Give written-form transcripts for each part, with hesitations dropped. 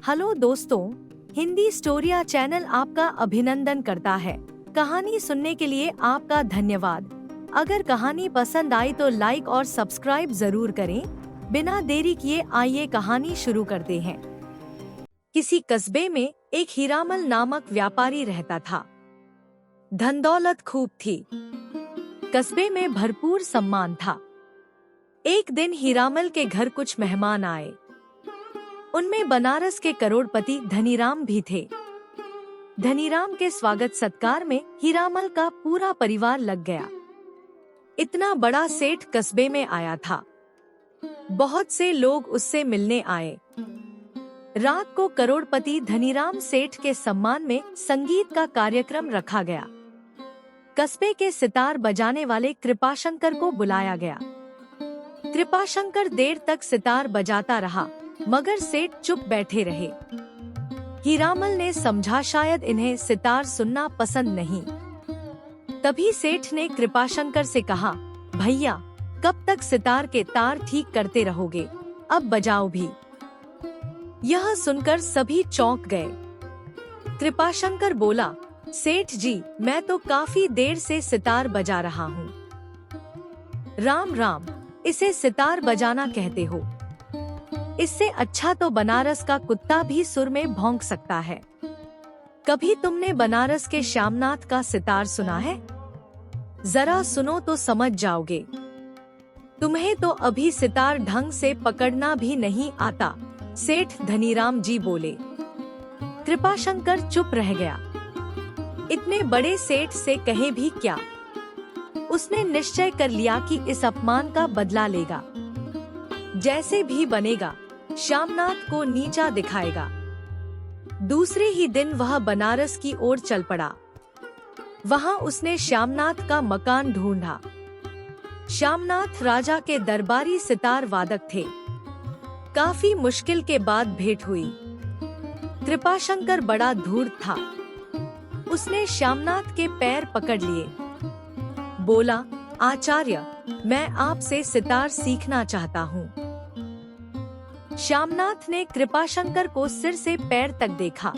Hello दोस्तों, Hindi स्टोरिया channel आपका अभिनंदन करता है। कहानी सुनने के लिए आपका धन्यवाद। अगर कहानी पसंद आई तो लाइक और सब्सक्राइब जरूर करें। बिना देरी किए आइए कहानी शुरू करते हैं। किसी कस्बे में एक हीरामल नामक व्यापारी रहता था। धन दौलत खूब थी। कस्बे में भरपूर सम्मान था। एक दिन हीरामल के घर कुछ मेहमान आए। उनमें बनारस के करोड़पति धनीराम भी थे। धनीराम के स्वागत सत्कार में हीरामल का पूरा परिवार लग गया। इतना बड़ा सेठ कस्बे में आया था। बहुत से लोग उससे मिलने आए। रात को करोड़पति धनीराम सेठ के सम्मान में संगीत का कार्यक्रम रखा गया। कस्बे के सितार बजाने वाले कृपाशंकर को बुलाया गया। कृपाशंकर देर तक सितार बजाता रहा, मगर सेठ चुप बैठे रहे। हीरामल ने समझा शायद इन्हें सितार सुनना पसंद नहीं। तभी सेठ ने कृपाशंकर से कहा, भैया, कब तक सितार के तार ठीक करते रहोगे? अब बजाओ भी। यह सुनकर सभी चौंक गए। कृपाशंकर बोला, सेठ जी, मैं तो काफी देर से सितार बजा रहा हूँ। राम राम, इसे सितार बजाना कहते हो? इससे अच्छा तो बनारस का कुत्ता भी सुर में भौंक सकता है। कभी तुमने बनारस के श्यामनाथ का सितार सुना है? जरा सुनो तो समझ जाओगे। तुम्हें तो अभी सितार ढंग से पकड़ना भी नहीं आता, सेठ धनीराम जी बोले। कृपाशंकर चुप रह गया। इतने बड़े सेठ से कहे भी क्या। उसने निश्चय कर लिया कि इस अपमान का बदला लेगा। जैसे भी बनेगा, श्यामनाथ को नीचा दिखाएगा। दूसरे ही दिन वह बनारस की ओर चल पड़ा। वहां उसने श्यामनाथ का मकान ढूंढा। श्यामनाथ राजा के दरबारी सितार वादक थे। काफी मुश्किल के बाद भेंट हुई। कृपाशंकर बड़ा धूर्त था। उसने श्यामनाथ के पैर पकड़ लिए। बोला, आचार्य, मैं आपसे सितार सीखना चाहता हूँ। श्यामनाथ ने कृपाशंकर को सिर से पैर तक देखा।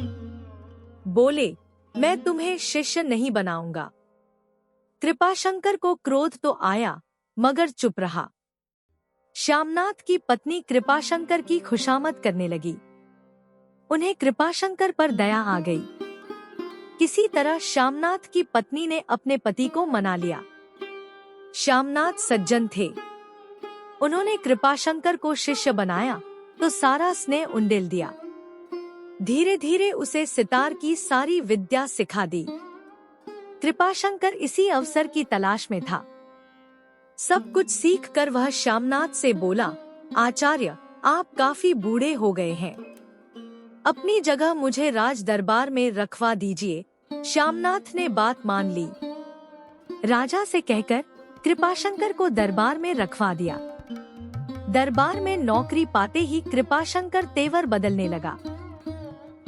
बोले, मैं तुम्हें शिष्य नहीं बनाऊंगा। कृपाशंकर को क्रोध तो आया, मगर चुप रहा। श्यामनाथ की पत्नी कृपाशंकर की खुशामद करने लगी। उन्हें कृपाशंकर पर दया आ गई। किसी तरह श्यामनाथ की पत्नी ने अपने पति को मना लिया। श्यामनाथ सज्जन थे। उन्होंने कृपाशंकर को शिष्य बनाया तो सारा स्नेह उंडेल दिया। धीरे धीरे उसे सितार की सारी विद्या सिखा दी। कृपाशंकर इसी अवसर की तलाश में था। सब कुछ सीख कर वह श्यामनाथ से बोला, आचार्य, आप काफी बूढ़े हो गए हैं। अपनी जगह मुझे राज दरबार में रखवा दीजिए। श्यामनाथ ने बात मान ली। राजा से कहकर कृपाशंकर को दरबार में रखवा दिया। दरबार में नौकरी पाते ही कृपाशंकर तेवर बदलने लगा।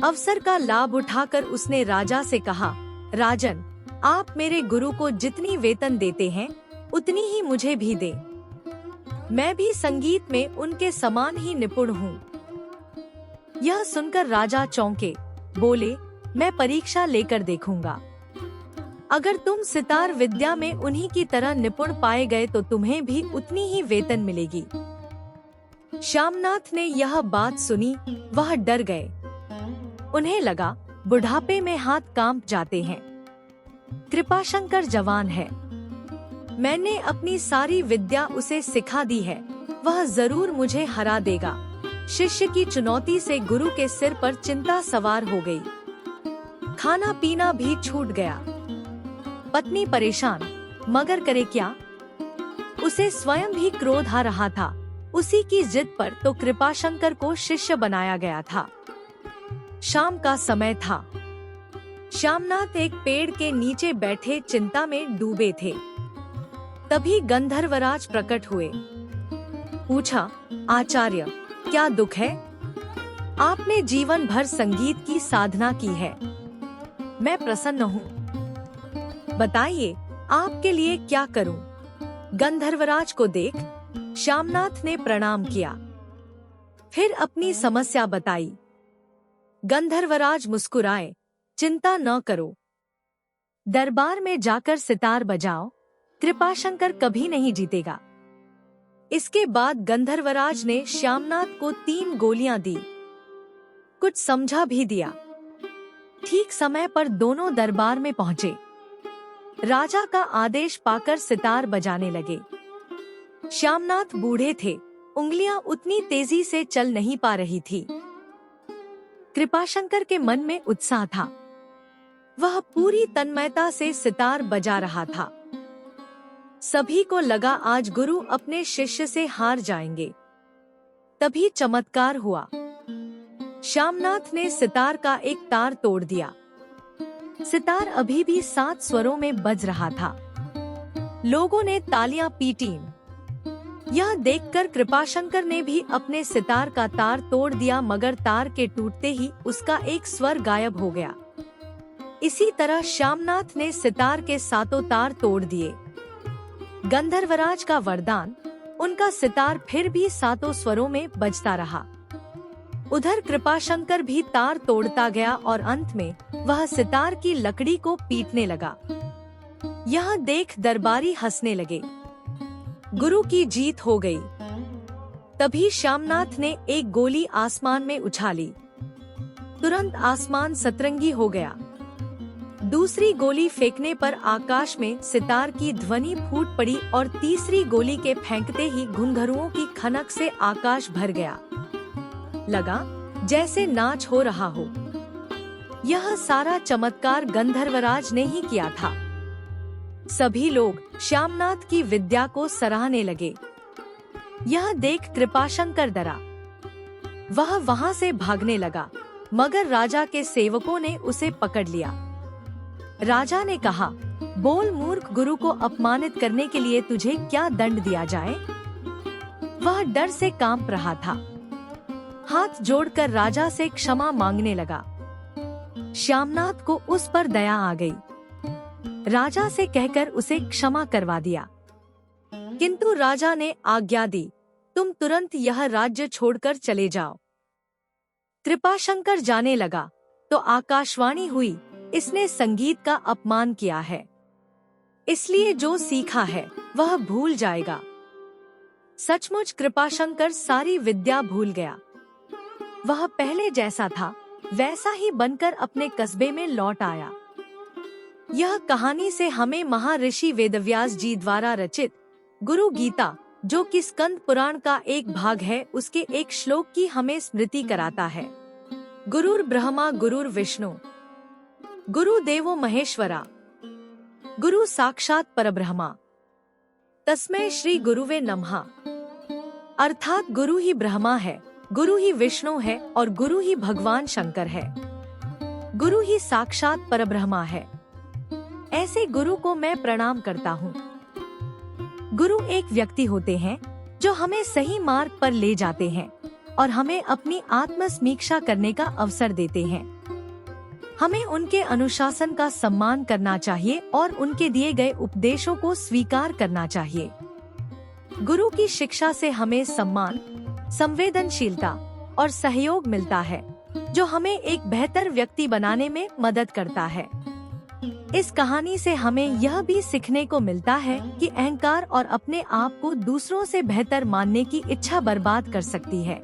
अवसर का लाभ उठाकर उसने राजा से कहा, राजन, आप मेरे गुरु को जितनी वेतन देते हैं उतनी ही मुझे भी दे। मैं भी संगीत में उनके समान ही निपुण हूँ। यह सुनकर राजा चौंके। बोले, मैं परीक्षा लेकर देखूंगा। अगर तुम सितार विद्या में उन्हीं की तरह निपुण पाए गए तो तुम्हें भी उतनी ही वेतन मिलेगी। श्यामनाथ ने यह बात सुनी, वह डर गए। उन्हें लगा बुढ़ापे में हाथ कांप जाते हैं। कृपाशंकर जवान है। मैंने अपनी सारी विद्या उसे सिखा दी है। वह जरूर मुझे हरा देगा। शिष्य की चुनौती से गुरु के सिर पर चिंता सवार हो गई। खाना पीना भी छूट गया। पत्नी परेशान, मगर करे क्या। उसे स्वयं भी क्रोध आ रहा था। उसी की जिद पर तो कृपाशंकर को शिष्य बनाया गया था। शाम का समय था। श्यामनाथ एक पेड़ के नीचे बैठे चिंता में डूबे थे। तभी गंधर्वराज प्रकट हुए। पूछा, आचार्य, क्या दुख है? आपने जीवन भर संगीत की साधना की है। मैं प्रसन्न हूँ। बताइए, आपके लिए क्या करूं? गंधर्वराज को देख श्यामनाथ ने प्रणाम किया। फिर अपनी समस्या बताई। गंधर्वराज मुस्कुराए, चिंता न करो। दरबार में जाकर सितार बजाओ, कृपाशंकर कभी नहीं जीतेगा। इसके बाद गंधर्वराज ने श्यामनाथ को 3 गोलियां दी, कुछ समझा भी दिया। ठीक समय पर दोनों दरबार में पहुंचे। राजा का आदेश पाकर सितार बजाने लगे। श्यामनाथ बूढ़े थे, उंगलियां उतनी तेजी से चल नहीं पा रही थी। कृपाशंकर के मन में उत्साह था। वह पूरी तन्मयता से सितार बजा रहा था। सभी को लगा आज गुरु अपने शिष्य से हार जाएंगे। तभी चमत्कार हुआ। श्यामनाथ ने सितार का एक तार तोड़ दिया। सितार अभी भी 7 स्वरों में बज रहा था। लोगों ने तालियां पीटीं। यह देखकर कृपाशंकर ने भी अपने सितार का तार तोड़ दिया, मगर तार के टूटते ही उसका एक स्वर गायब हो गया। इसी तरह श्यामनाथ ने सितार के 7 तार तोड़ दिए। गंधर्वराज का वरदान, उनका सितार फिर भी 7 स्वरों में बजता रहा। उधर कृपाशंकर भी तार तोड़ता गया और अंत में वह सितार की लकड़ी को पीटने लगा। यह देख दरबारी हंसने लगे। गुरु की जीत हो गई। तभी श्यामनाथ ने एक गोली आसमान में उछाली। तुरंत आसमान सतरंगी हो गया। दूसरी गोली फेंकने पर आकाश में सितार की ध्वनि फूट पड़ी और तीसरी गोली के फेंकते ही घुंघरुओं की खनक से आकाश भर गया। लगा जैसे नाच हो रहा हो। यह सारा चमत्कार गंधर्वराज ने ही किया था। सभी लोग श्यामनाथ की विद्या को सराहने लगे। यह देख कृपाशंकर डरा। वह वहां से भागने लगा, मगर राजा के सेवकों ने उसे पकड़ लिया। राजा ने कहा, बोल मूर्ख, गुरु को अपमानित करने के लिए तुझे क्या दंड दिया जाए? वह डर से कांप रहा था। हाथ जोड़कर राजा से क्षमा मांगने लगा। श्यामनाथ को उस पर दया आ गई। राजा से कहकर उसे क्षमा करवा दिया। किंतु राजा ने आज्ञा दी, तुम तुरंत यह राज्य छोड़कर चले जाओ। कृपाशंकर जाने लगा तो आकाशवाणी हुई, इसने संगीत का अपमान किया है, इसलिए जो सीखा है वह भूल जाएगा। सचमुच कृपाशंकर सारी विद्या भूल गया। वह पहले जैसा था वैसा ही बनकर अपने कस्बे में लौट आया। यह कहानी से हमें महर्षि वेदव्यास जी द्वारा रचित गुरु गीता, जो कि स्कंद पुराण का एक भाग है, उसके एक श्लोक की हमें स्मृति कराता है। गुरुर ब्रह्मा गुरुर विष्णु गुरु देवो महेश्वरा गुरु साक्षात परब्रह्मा तस्मै श्री गुरुवे नमः। अर्थात गुरु ही ब्रह्मा है, गुरु ही विष्णु है और गुरु ही भगवान शंकर है। गुरु ही साक्षात परब्रह्मा है। ऐसे गुरु को मैं प्रणाम करता हूँ। गुरु एक व्यक्ति होते हैं जो हमें सही मार्ग पर ले जाते हैं और हमें अपनी आत्म समीक्षा करने का अवसर देते हैं। हमें उनके अनुशासन का सम्मान करना चाहिए और उनके दिए गए उपदेशों को स्वीकार करना चाहिए। गुरु की शिक्षा से हमें सम्मान, संवेदनशीलता और सहयोग मिलता है, जो हमें एक बेहतर व्यक्ति बनाने में मदद करता है। इस कहानी से हमें यह भी सीखने को मिलता है कि अहंकार और अपने आप को दूसरों से बेहतर मानने की इच्छा बर्बाद कर सकती है।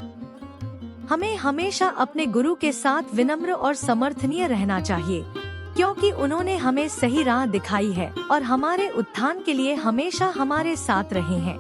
हमें हमेशा अपने गुरु के साथ विनम्र और समर्थनीय रहना चाहिए, क्योंकि उन्होंने हमें सही राह दिखाई है और हमारे उत्थान के लिए हमेशा हमारे साथ रहे हैं।